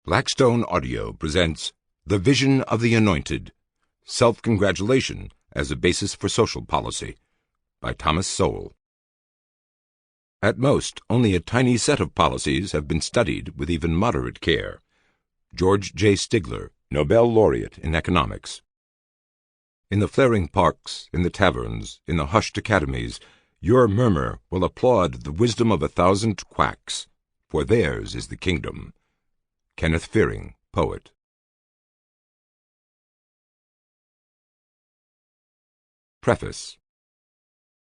Blackstone Audio presents The Vision of the Anointed, Self-Congratulation as a Basis for Social Policy, by Thomas Sowell. At most, only a tiny set of policies have been studied with even moderate care. George J. Stigler, Nobel Laureate in Economics. In the flaring parks, in the taverns, in the hushed academies, your murmur will applaud the wisdom of 1,000 quacks, for theirs is the kingdom. Kenneth Fearing, Poet. Preface.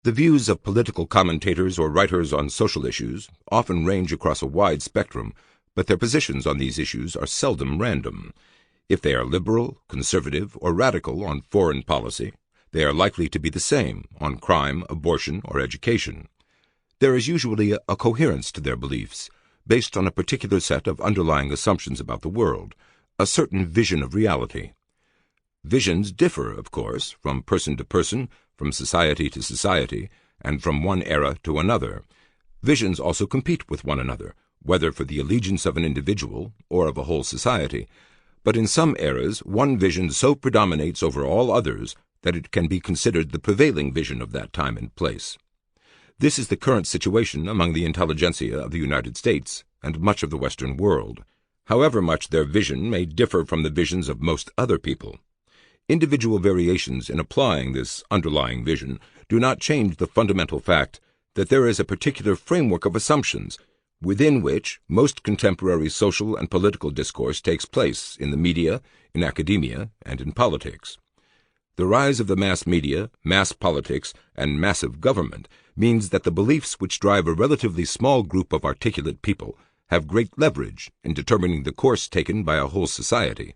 The views of political commentators or writers on social issues often range across a wide spectrum, but their positions on these issues are seldom random. If they are liberal, conservative, or radical on foreign policy, they are likely to be the same on crime, abortion, or education. There is usually a coherence to their beliefs, based on a particular set of underlying assumptions about the world, a certain vision of reality. Visions differ, of course, from person to person, from society to society, and from one era to another. Visions also compete with one another, whether for the allegiance of an individual or of a whole society. But in some eras, one vision so predominates over all others that it can be considered the prevailing vision of that time and place. This is the current situation among the intelligentsia of the United States and much of the Western world, however much their vision may differ from the visions of most other people. Individual variations in applying this underlying vision do not change the fundamental fact that there is a particular framework of assumptions within which most contemporary social and political discourse takes place in the media, in academia, and in politics. The rise of the mass media, mass politics, and massive government means that the beliefs which drive a relatively small group of articulate people have great leverage in determining the course taken by a whole society.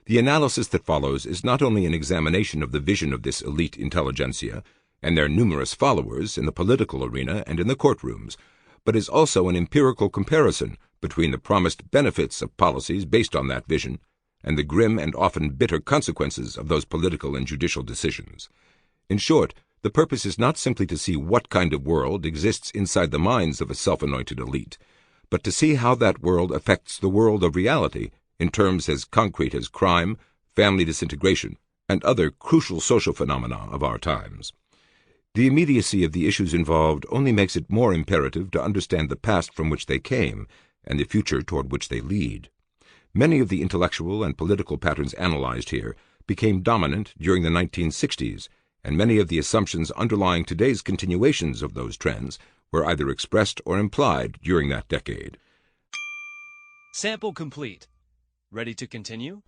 The analysis that follows is not only an examination of the vision of this elite intelligentsia and their numerous followers in the political arena and in the courtrooms, but is also an empirical comparison between the promised benefits of policies based on that vision and the grim and often bitter consequences of those political and judicial decisions. In short, the purpose is not simply to see what kind of world exists inside the minds of a self-anointed elite, but to see how that world affects the world of reality in terms as concrete as crime, family disintegration, and other crucial social phenomena of our times. The immediacy of the issues involved only makes it more imperative to understand the past from which they came and the future toward which they lead. Many of the intellectual and political patterns analyzed here became dominant during the 1960s, and many of the assumptions underlying today's continuations of those trends were either expressed or implied during that decade. Sample complete. Ready to continue?